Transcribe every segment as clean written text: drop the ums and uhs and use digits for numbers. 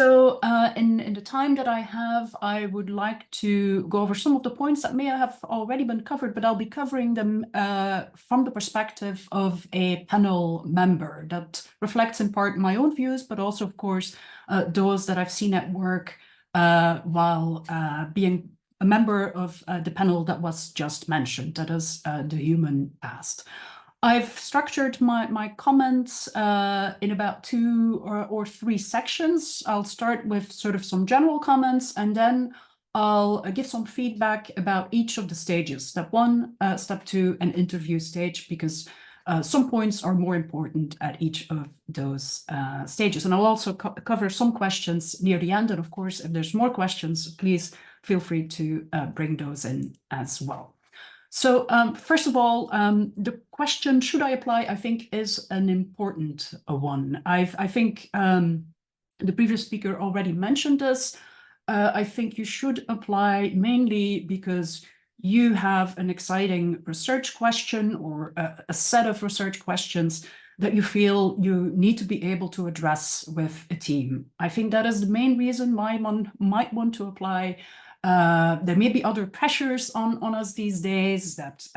So in the time that I have, I would like to go over some of the points that may have already been covered, but I'll be covering them from the perspective of a panel member that reflects in part my own views, but also, of course, those that I've seen at work while being a member of the panel that was just mentioned, that is the human past. I've structured my comments in about 2 or 3 sections. I'll start with sort of some general comments, and then I'll give some feedback about each of the stages, step 1, step 2, and interview stage, because some points are more important at each of those stages. And I'll also cover some questions near the end. And of course, if there's more questions, please feel free to bring those in as well. So first of all, the question, should I apply, I think is an important one. I think the previous speaker already mentioned this. I think you should apply mainly because you have an exciting research question or a set of research questions that you feel you need to be able to address with a team. I think that is the main reason why one might want to apply. There may be other pressures on us these days that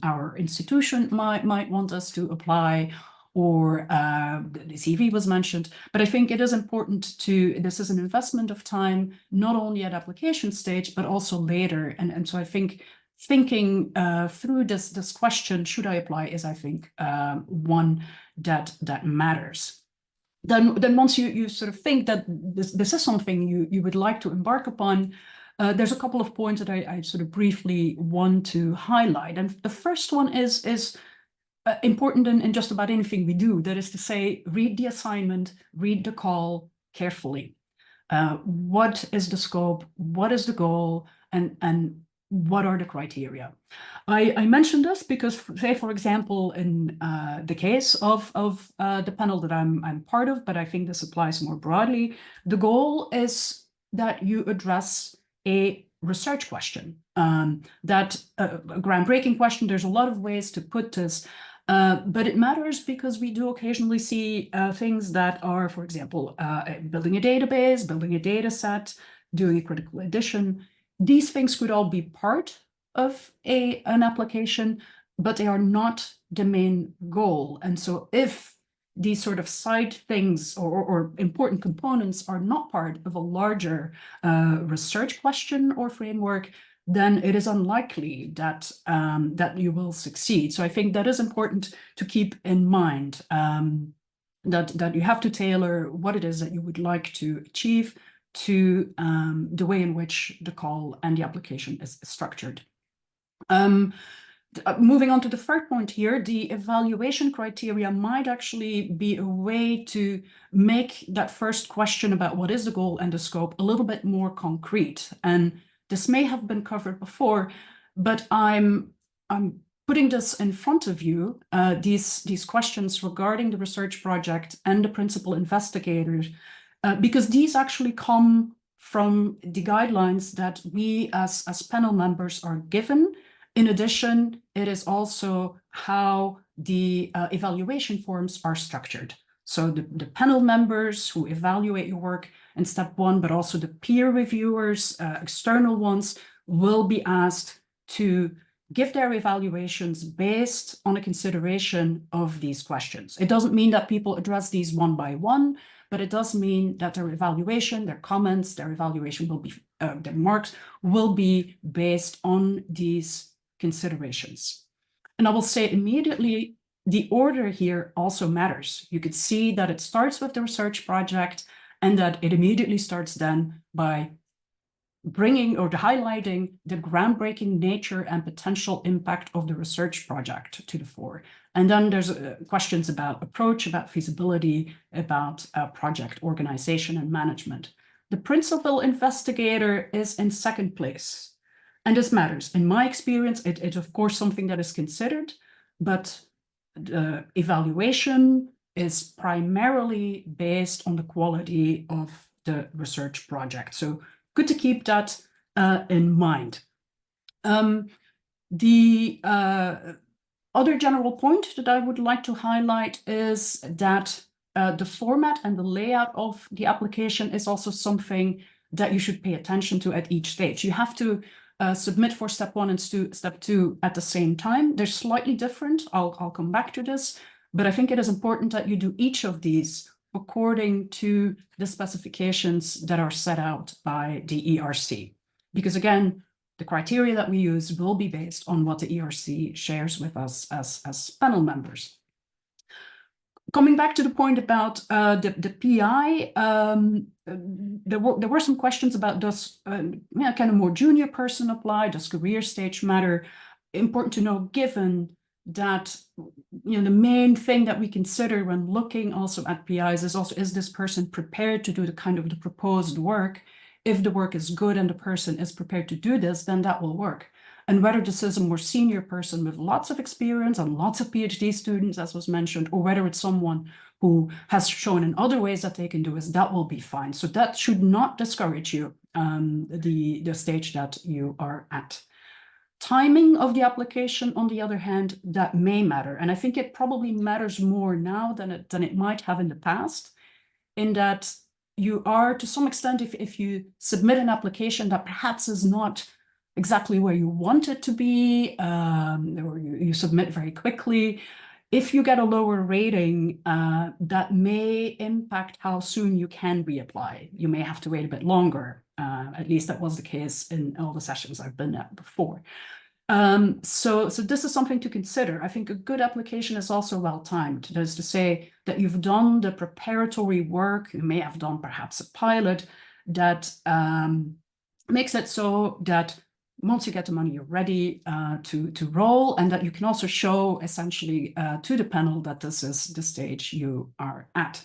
our institution might want us to apply, or the CV was mentioned. But I think it is important this is an investment of time, not only at application stage, but also later. And so I think thinking through this question, should I apply, is, I think, one that matters. Then once you sort of think that this is something you would like to embark upon, there's a couple of points that I sort of briefly want to highlight. And the first one is important in just about anything we do. That is to say, read the assignment, read the call carefully. What is the scope? What is the goal? And what are the criteria? I mentioned this because, say, for example, in the case of the panel that I'm part of, but I think this applies more broadly, the goal is that you address a research question, that a groundbreaking question. There's a lot of ways to put this, but it matters because we do occasionally see things that are, for example, building a database, building a data set, doing a critical addition. These things could all be part of an application, but they are not the main goal. And so if these sort of side things or important components are not part of a larger research question or framework, then it is unlikely that you will succeed. So I think that is important to keep in mind, that you have to tailor what it is that you would like to achieve to the way in which the call and the application is structured. Moving on to the third point here, the evaluation criteria might actually be a way to make that first question about what is the goal and the scope a little bit more concrete. And this may have been covered before, but I'm putting this in front of you, these questions regarding the research project and the principal investigators, because these actually come from the guidelines that we as panel members are given. In addition, it is also how the evaluation forms are structured. So the panel members who evaluate your work in step 1, but also the peer reviewers, external ones, will be asked to give their evaluations based on a consideration of these questions. It doesn't mean that people address these one by one, but it does mean that their evaluation, their comments, their evaluation will be, their marks will be based on these considerations. And I will say immediately, the order here also matters. You could see that it starts with the research project and that it immediately starts then by bringing or highlighting the groundbreaking nature and potential impact of the research project to the fore. And then there's questions about approach, about feasibility, about project organization and management. The principal investigator is in second place. And this matters. In my experience, it's of course something that is considered, but the evaluation is primarily based on the quality of the research project. So good to keep that in mind. The other general point that I would like to highlight is that the format and the layout of the application is also something that you should pay attention to at each stage. You have to submit for step 1 and step 2 at the same time. They're slightly different. I'll come back to this, but I think it is important that you do each of these according to the specifications that are set out by the ERC. Because again, the criteria that we use will be based on what the ERC shares with us as panel members. Coming back to the point about the PI, there were some questions about does can a more junior person apply? Does career stage matter? Important to know, given that the main thing that we consider when looking also at PIs is also, is this person prepared to do the kind of the proposed work? If the work is good and the person is prepared to do this, then that will work. And whether this is a more senior person with lots of experience and lots of PhD students, as was mentioned, or whether it's someone who has shown in other ways that they can do is, that will be fine. So that should not discourage you, the stage that you are at. Timing of the application, on the other hand, that may matter. And I think it probably matters more now than it might have in the past, in that you are, to some extent, if you submit an application that perhaps is not exactly where you want it to be, or you submit very quickly, if you get a lower rating, that may impact how soon you can reapply. You may have to wait a bit longer. At least that was the case in all the sessions I've been at before. So this is something to consider. I think a good application is also well-timed. That is to say that you've done the preparatory work. You may have done perhaps a pilot that makes it so that once you get the money, you're ready to roll, and that you can also show essentially to the panel that this is the stage you are at.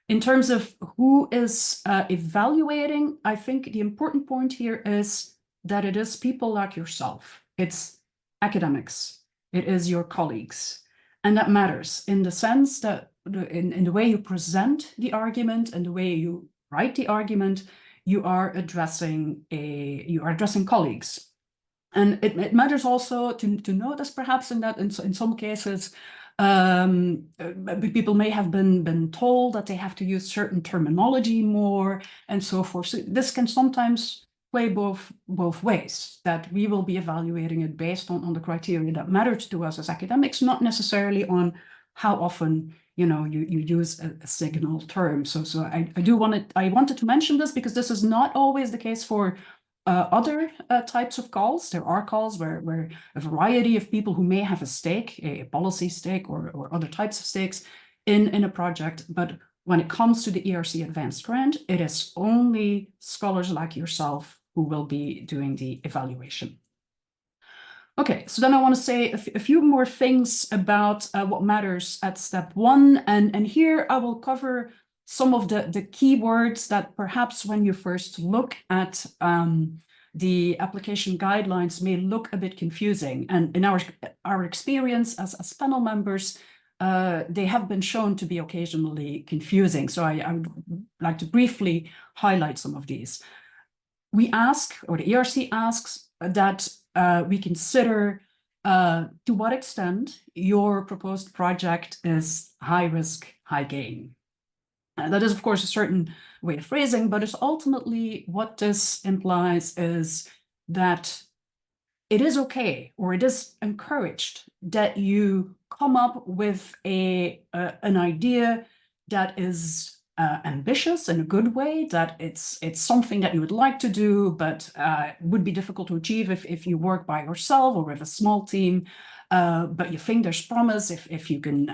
In terms of who is evaluating, I think the important point here is that it is people like yourself. It's academics. It is your colleagues. And that matters in the sense that in the way you present the argument and the way you write the argument, you are addressing colleagues. And it matters also to notice perhaps in that in some cases, people may have been told that they have to use certain terminology more and so forth. So this can sometimes play both ways, that we will be evaluating it based on the criteria that matters to us as academics, not necessarily on how often you use a signal term. So I wanted to mention this because this is not always the case for other types of calls. There are calls where a variety of people who may have a stake, a policy stake or other types of stakes in a project, but when it comes to the ERC Advanced Grant, it is only scholars like yourself who will be doing the evaluation. Okay, so then I want to say a few more things about what matters at step 1. And here I will cover some of the keywords that perhaps when you first look at the application guidelines may look a bit confusing. And in our experience as panel members, they have been shown to be occasionally confusing. So I would like to briefly highlight some of these. We ask, or the ERC asks, that we consider to what extent your proposed project is high risk, high gain. That is, of course, a certain way of phrasing, but it's ultimately what this implies is that it is okay, or it is encouraged, that you come up with an idea that is ambitious in a good way, that it's something that you would like to do, but would be difficult to achieve if you work by yourself or with a small team. But you think there's promise if you can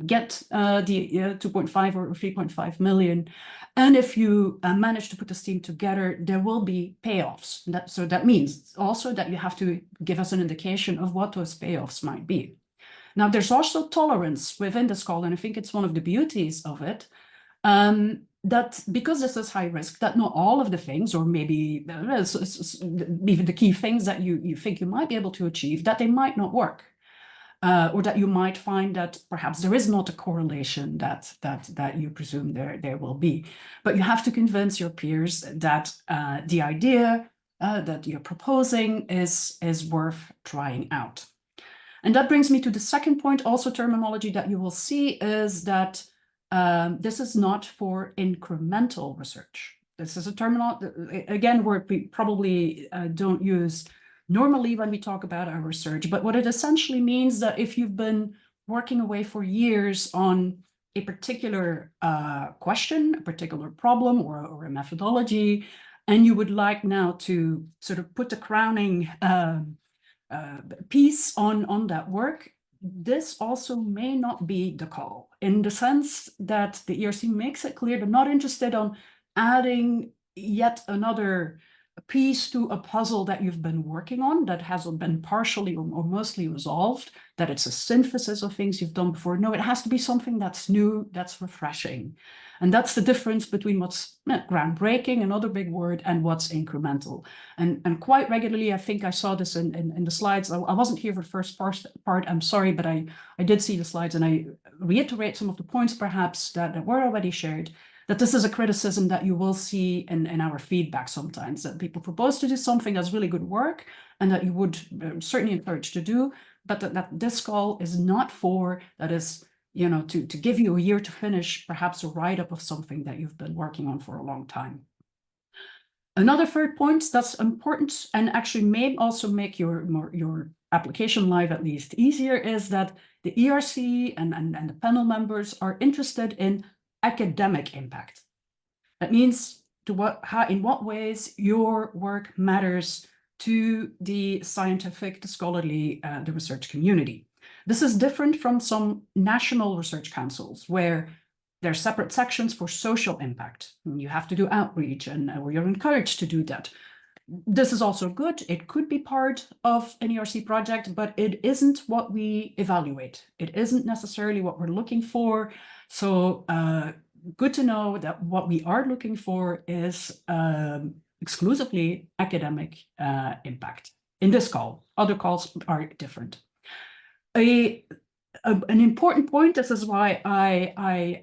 get the 2.5 or 3.5 million. And if you manage to put this team together, there will be payoffs. So that means also that you have to give us an indication of what those payoffs might be. Now, there's also tolerance within this call, and I think it's one of the beauties of it, that because this is high risk, that not all of the things, or maybe even the key things that you think you might be able to achieve, that they might not work, or that you might find that perhaps there is not a correlation that you presume there will be. But you have to convince your peers that the idea that you're proposing is worth trying out. And that brings me to the second point, also terminology that you will see is that This is not for incremental research. This is a terminology, again, word we probably don't use normally when we talk about our research, but what it essentially means that if you've been working away for years on a particular question, a particular problem, or a methodology, and you would like now to sort of put the crowning piece on that work, this also may not be the call, in the sense that the ERC makes it clear they're not interested on adding yet another piece to a puzzle that you've been working on that hasn't been partially or mostly resolved, that it's a synthesis of things you've done before. No, it has to be something that's new, that's refreshing. And that's the difference between what's groundbreaking, another big word, and what's incremental. And quite regularly, I think I saw this in the slides. I wasn't here for the first part, I'm sorry, but I did see the slides, and I reiterate some of the points perhaps that were already shared, that this is a criticism that you will see in our feedback sometimes, that people propose to do something that's really good work and that you would certainly encourage to do, but that this call is not for, that is, you know, to give you a year to finish perhaps a write-up of something that you've been working on for a long time. Another third point that's important and actually may also make your application live at least easier is that the ERC and the panel members are interested in academic impact. That means in what ways your work matters to the scientific, the scholarly, the research community. This is different from some national research councils where there are separate sections for social impact. You have to do outreach, and you're encouraged to do that. This is also good. It could be part of an ERC project, but it isn't what we evaluate. It isn't necessarily what we're looking for. So good to know that what we are looking for is exclusively academic impact in this call. Other calls are different. An important point, this is why I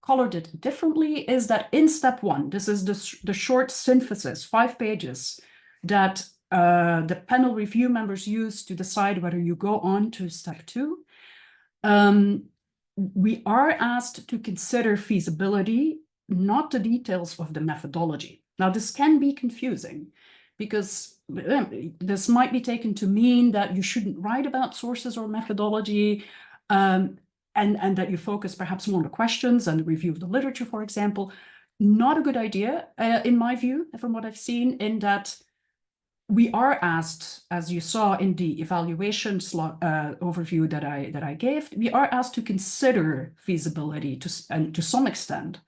colored it differently, is that in step 1, this is the short synthesis, 5 pages, that the panel review members use to decide whether you go on to step 2. We are asked to consider feasibility, not the details of the methodology. Now, this can be confusing because this might be taken to mean that you shouldn't write about sources or methodology, and that you focus perhaps more on the questions and the review of the literature, for example. Not a good idea, in my view, from what I've seen, in that we are asked, as you saw in the evaluation overview that I gave, we are asked to consider feasibility to some extent.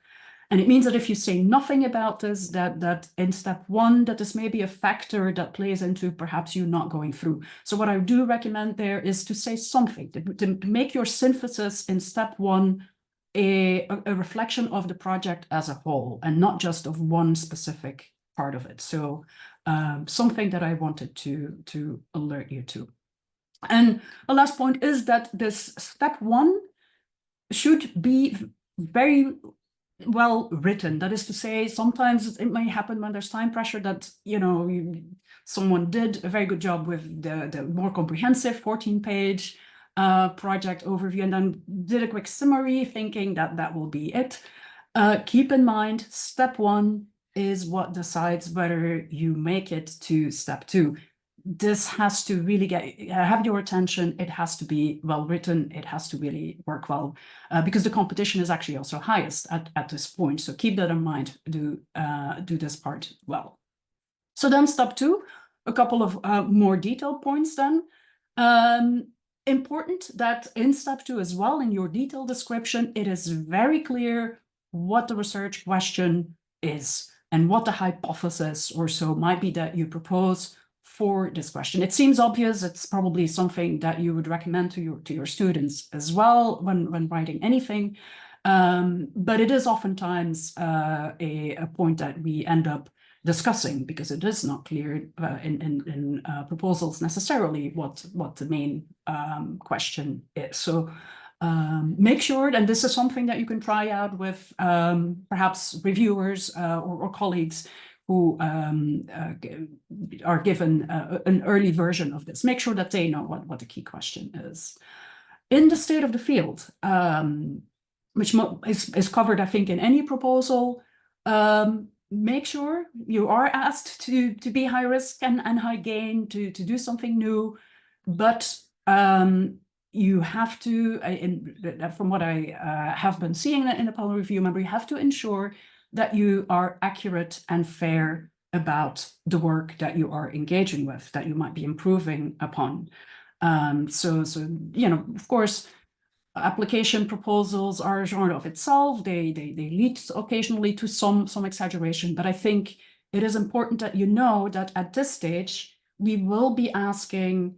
And it means that if you say nothing about this, that in step 1, that this may be a factor that plays into perhaps you not going through. So what I do recommend there is to say something, to make your synthesis in step 1 a reflection of the project as a whole, and not just of one specific part of it. So something that I wanted to alert you to. And the last point is that this step 1 should be very well written. That is to say, sometimes it may happen when there's time pressure that, you know, someone did a very good job with the more comprehensive 14-page project overview and then did a quick summary thinking that that will be it. Keep in mind, step 1 is what decides whether you make it to step 2. This has to really have your attention. It has to be well written. It has to really work well, because the competition is actually also highest at this point. So keep that in mind. Do this part well. So then step 2, a couple of more detailed points then. Important that in step 2 as well, in your detailed description, it is very clear what the research question is and what the hypothesis or so might be that you propose for this question. It seems obvious. It's probably something that you would recommend to your students as well when writing anything, but it is oftentimes a point that we end up discussing because it is not clear in proposals necessarily what the main question is. So make sure, and this is something that you can try out with perhaps reviewers or colleagues who are given an early version of this. Make sure that they know what the key question is. In the state of the field, is covered, I think, in any proposal. Make sure you are asked to be high risk and high gain, to do something new, but you have to, from what I have been seeing in the panel review, member, you have to ensure that you are accurate and fair about the work that you are engaging with, that you might be improving upon. So you know, of course, application proposals are a genre of itself. They lead occasionally to some exaggeration, but I think it is important that you know that at this stage, we will be asking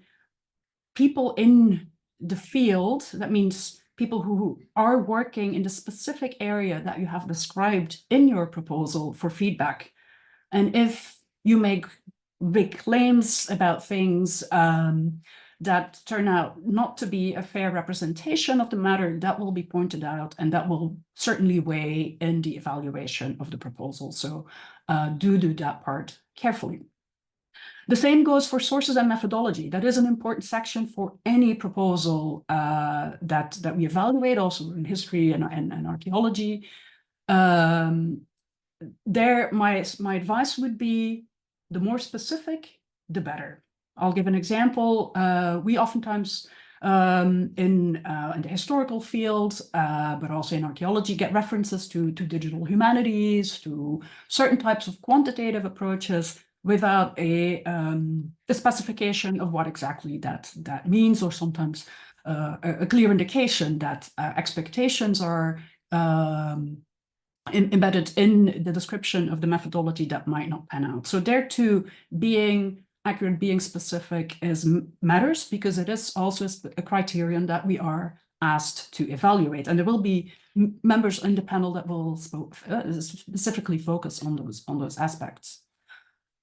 people in the field, that means people who are working in the specific area that you have described in your proposal, for feedback. And if you make big claims about things that turn out not to be a fair representation of the matter, that will be pointed out, and that will certainly weigh in the evaluation of the proposal. So do that part carefully. The same goes for sources and methodology. That is an important section for any proposal that we evaluate, also in history and archaeology. There, my advice would be, the more specific, the better. I'll give an example. We oftentimes in the historical field, but also in archaeology, get references to digital humanities, to certain types of quantitative approaches, without a specification of what exactly that means, or sometimes a clear indication that expectations are embedded in the description of the methodology that might not pan out. So there too, being accurate, being specific matters, because it is also a criterion that we are asked to evaluate. And there will be members in the panel that will specifically focus on those aspects.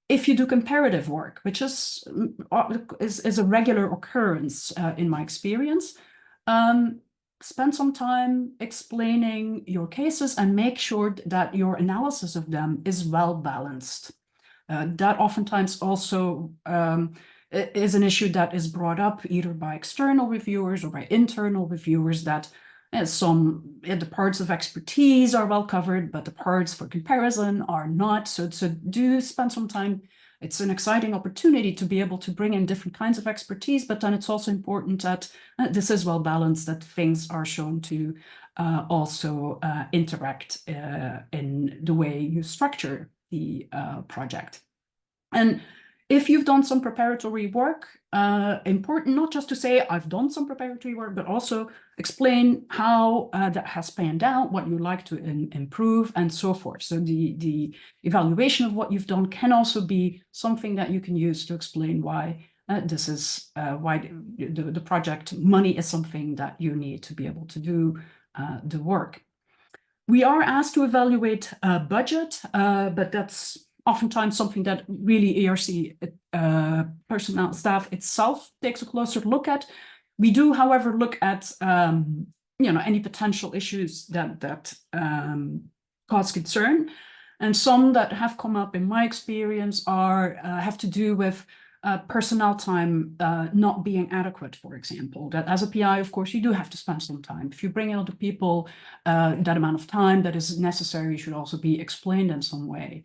If you do comparative work, which is a regular occurrence in my experience, spend some time explaining your cases and make sure that your analysis of them is well balanced. That oftentimes also is an issue that is brought up either by external reviewers or by internal reviewers, that the parts of expertise are well covered, but the parts for comparison are not. So do spend some time. It's an exciting opportunity to be able to bring in different kinds of expertise, but then it's also important that this is well balanced, that things are shown to also interact in the way you structure the project. And if you've done some preparatory work, important not just to say, I've done some preparatory work, but also explain how that has panned out, what you'd like to improve, and so forth. So the evaluation of what you've done can also be something that you can use to explain why this is why the project money is something that you need to be able to do the work. We are asked to evaluate budget, but that's oftentimes something that really ERC personnel staff itself takes a closer look at. We do, however, look at any potential issues that cause concern, and some that have come up in my experience have to do with personnel time not being adequate, for example. That as a PI, of course, you do have to spend some time. If you bring in other people, that amount of time that is necessary should also be explained in some way.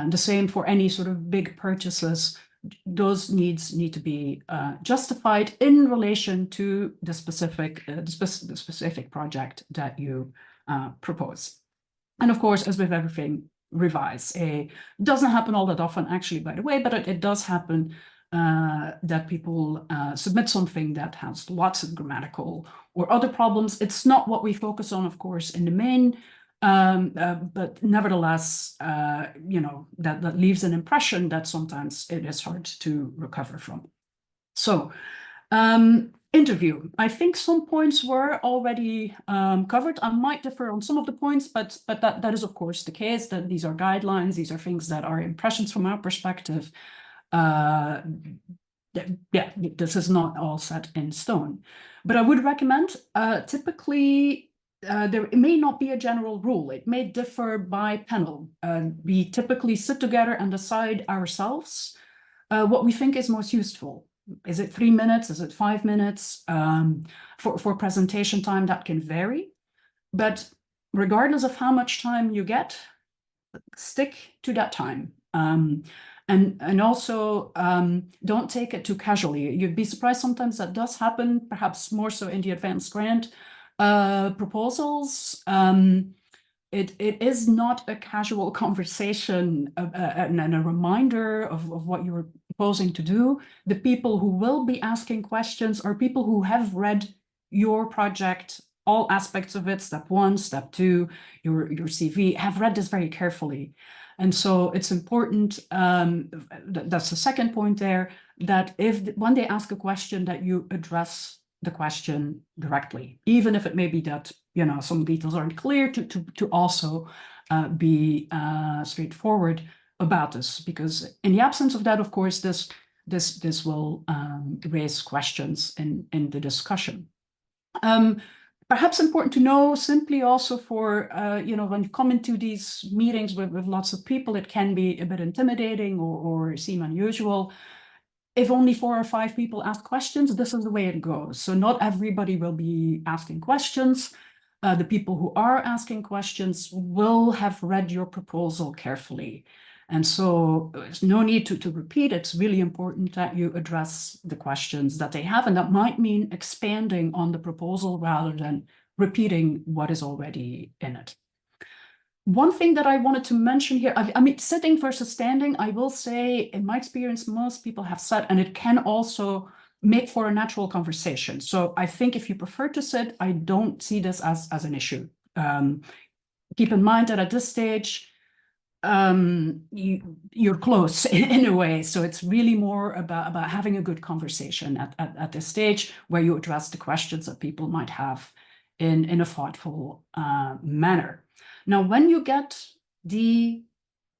The same for any sort of big purchases. Those needs need to be justified in relation to the specific project that you propose. And of course, as with everything, revise. It doesn't happen all that often, actually, by the way, but it does happen that people submit something that has lots of grammatical or other problems. It's not what we focus on, of course, in the main, but nevertheless, that leaves an impression that sometimes it is hard to recover from. So, interview. I think some points were already covered. I might differ on some of the points, but that is, of course, the case. That these are guidelines. These are things that are impressions from our perspective. This is not all set in stone. But I would recommend, typically, there may not be a general rule. It may differ by panel. We typically sit together and decide ourselves what we think is most useful. Is it 3 minutes? Is it 5 minutes? For presentation time, that can vary. But regardless of how much time you get, stick to that time. And also don't take it too casually. You'd be surprised sometimes that does happen, perhaps more so in the advanced grant proposals. It is not a casual conversation and a reminder of what you're proposing to do. The people who will be asking questions are people who have read your project, all aspects of it, step 1, step 2, your CV, have read this very carefully. And so it's important, that's the second point there, that when they ask a question, that you address the question directly, even if it may be that, you know, some details aren't clear, to also be straightforward about this, because in the absence of that, of course, this will raise questions in the discussion. Perhaps important to know simply also for, you know, when you come into these meetings with lots of people, it can be a bit intimidating or seem unusual. If only 4 or 5 people ask questions, this is the way it goes. So not everybody will be asking questions. The people who are asking questions will have read your proposal carefully. And so there's no need to repeat. It's really important that you address the questions that they have, and that might mean expanding on the proposal rather than repeating what is already in it. One thing that I wanted to mention here, I mean, sitting versus standing, I will say, in my experience, most people have sat, and it can also make for a natural conversation. So I think if you prefer to sit, I don't see this as an issue. Keep in mind that at this stage, you're close in a way. So it's really more about having a good conversation at this stage, where you address the questions that people might have in a thoughtful manner. Now, when you get the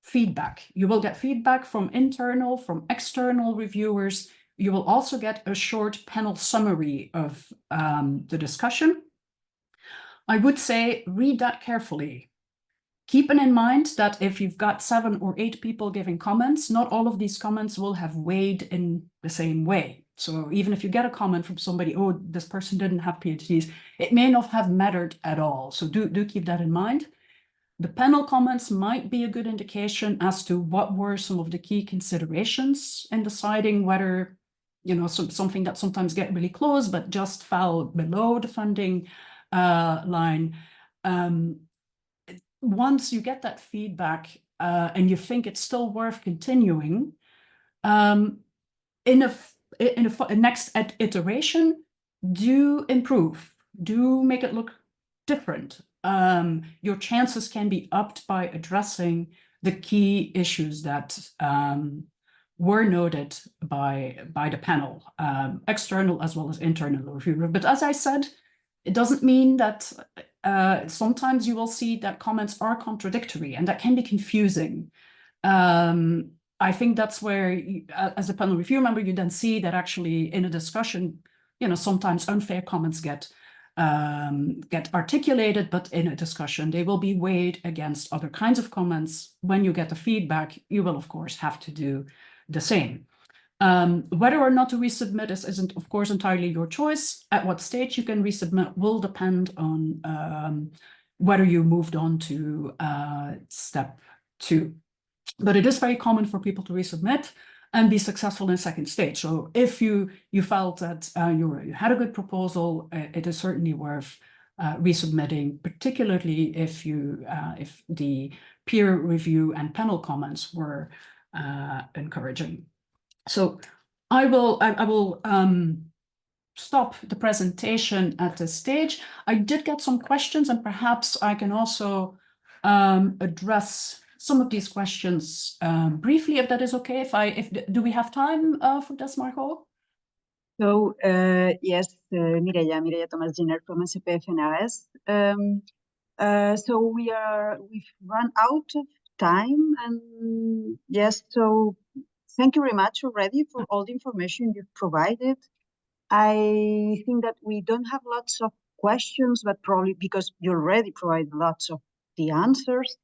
feedback, you will get feedback from internal, from external reviewers. You will also get a short panel summary of the discussion. I would say read that carefully. Keeping in mind that if you've got 7 or 8 people giving comments, not all of these comments will have weighed in the same way. So even if you get a comment from somebody, oh, this person didn't have PhDs, it may not have mattered at all. So do keep that in mind. The panel comments might be a good indication as to what were some of the key considerations in deciding whether, you know, something that sometimes get really close but just fell below the funding line. Once you get that feedback and you think it's still worth continuing, in a next iteration, do improve, do make it look different. Your chances can be upped by addressing the key issues that were noted by the panel, external as well as internal reviewer. But as I said, it doesn't mean that sometimes you will see that comments are contradictory, and that can be confusing. I think that's where, as a panel review member, you then see that actually in a discussion, you know, sometimes unfair comments get articulated, but in a discussion, they will be weighed against other kinds of comments. When you get the feedback, you will, of course, have to do the same. Whether or not to resubmit isn't, of course, entirely your choice. At what stage you can resubmit will depend on whether you moved on to step 2. But it is very common for people to resubmit and be successful in second stage. So if you felt that you had a good proposal, it is certainly worth resubmitting, particularly if the peer review and panel comments were encouraging. So I will stop the presentation at this stage. I did get some questions, and perhaps I can also address some of these questions briefly, if that is okay. Do we have time for this, Margot? So yes, Mireia Thomas-Giner from SPFNRS. So we've run out of time, and yes, so thank you very much already for all the information you've provided. I think that we don't have lots of questions, but probably because you already provided lots of the answers.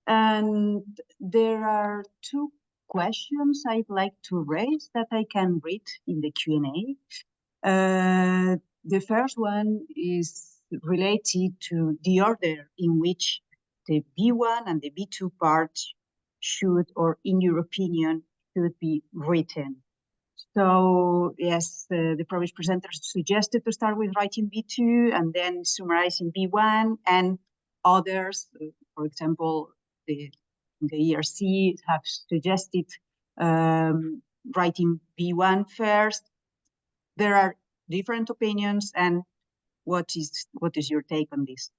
And there are 2 questions I'd like to raise that I can read in the Q&A. The first one is related to the order in which the B1 and the B2 part should, or in your opinion, should be written. So yes, the previous presenter suggested to start with writing B2 and then summarizing B1, and others, for example, the ERC have suggested writing B1 first. There are different opinions, and what is your take on this?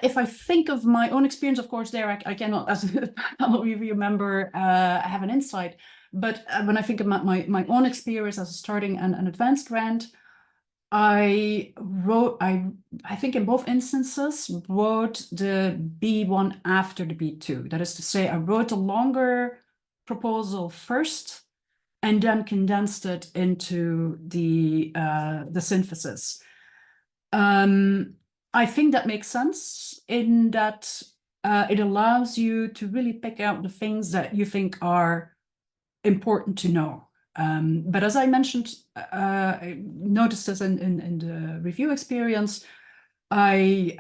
If I think of my own experience, of course, there I cannot, as a panel review member, have an insight. But when I think of my own experience as starting an advanced grant, I think in both instances wrote the B1 after the B2. That is to say, I wrote a longer proposal first and then condensed it into the synthesis. I think that makes sense in that it allows you to really pick out the things that you think are important to know. But as I mentioned, I noticed this in the review experience, I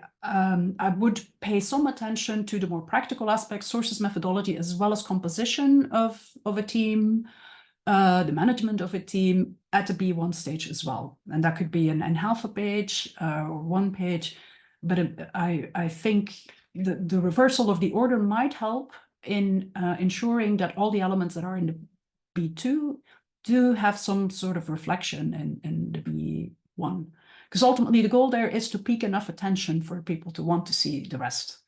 would pay some attention to the more practical aspects, sources, methodology, as well as composition of a team, the management of a team at the B1 stage as well. And that could be in half a page or 1 page. But I think the reversal of the order might help in ensuring that all the elements that are in the B2 do have some sort of reflection in the B1. Because ultimately the goal there is to pique enough attention for people to want to see the rest.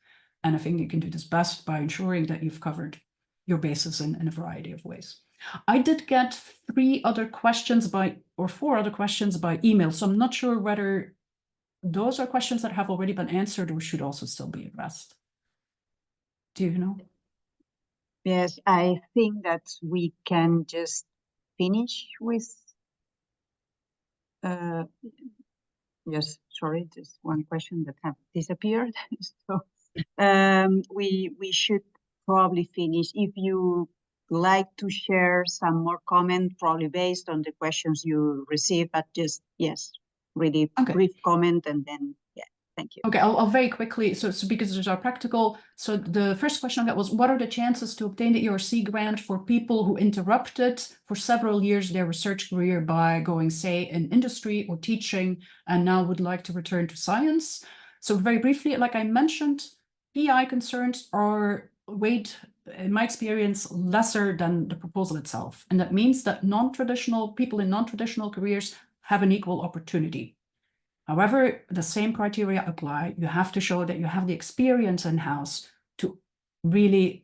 And I think you can do this best by ensuring that you've covered your bases in a variety of ways. I did get 4 other questions by email, so I'm not sure whether those are questions that have already been answered or should also still be addressed. Do you know? Yes, I think that we can just finish with, yes, sorry, just one question that have disappeared. So we should probably finish. If you like to share some more comment, probably based on the questions you received, but just, yes, really brief comment, and then, yeah, thank you. Okay, I'll very quickly, so because these are practical. So the first question I got was, what are the chances to obtain the ERC grant for people who interrupted for several years their research career by going, say, in industry or teaching, and now would like to return to science? So very briefly, like I mentioned, PI concerns are weighed, in my experience, lesser than the proposal itself. And that means that people in non-traditional careers have an equal opportunity. However, the same criteria apply. You have to show that you have the experience in-house to really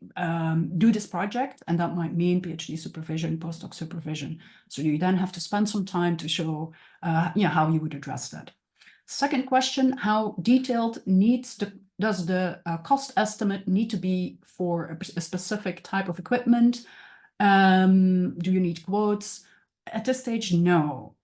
do this project, and that might mean PhD supervision, postdoc supervision. So you then have to spend some time to show how you would address that. Second question, how detailed does the cost estimate need to be for a specific type of equipment? Do you need quotes? At this stage, no.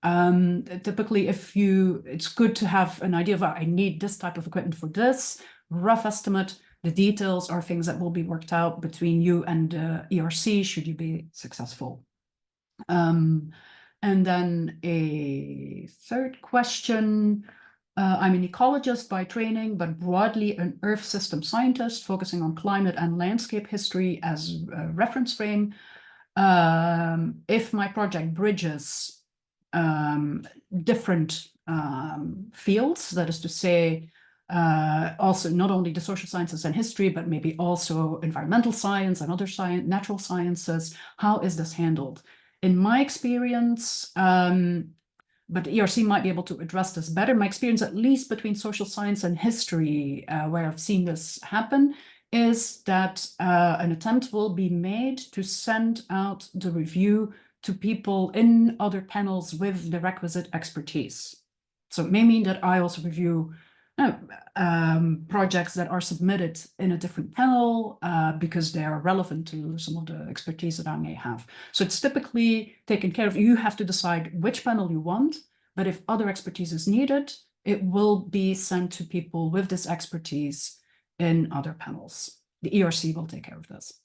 Typically, it's good to have an idea of, I need this type of equipment for this, rough estimate. The details are things that will be worked out between you and ERC, should you be successful. And then a third question, I'm an ecologist by training, but broadly an Earth system scientist, focusing on climate and landscape history as a reference frame. If my project bridges different fields, that is to say, also not only the social sciences and history, but maybe also environmental science and other natural sciences, how is this handled? In my experience, but the ERC might be able to address this better. My experience, at least between social science and history, where I've seen this happen, is that an attempt will be made to send out the review to people in other panels with the requisite expertise. So it may mean that I also review projects that are submitted in a different panel because they are relevant to some of the expertise that I may have. So it's typically taken care of. You have to decide which panel you want, but if other expertise is needed, it will be sent to people with this expertise in other panels. The ERC will take care of this.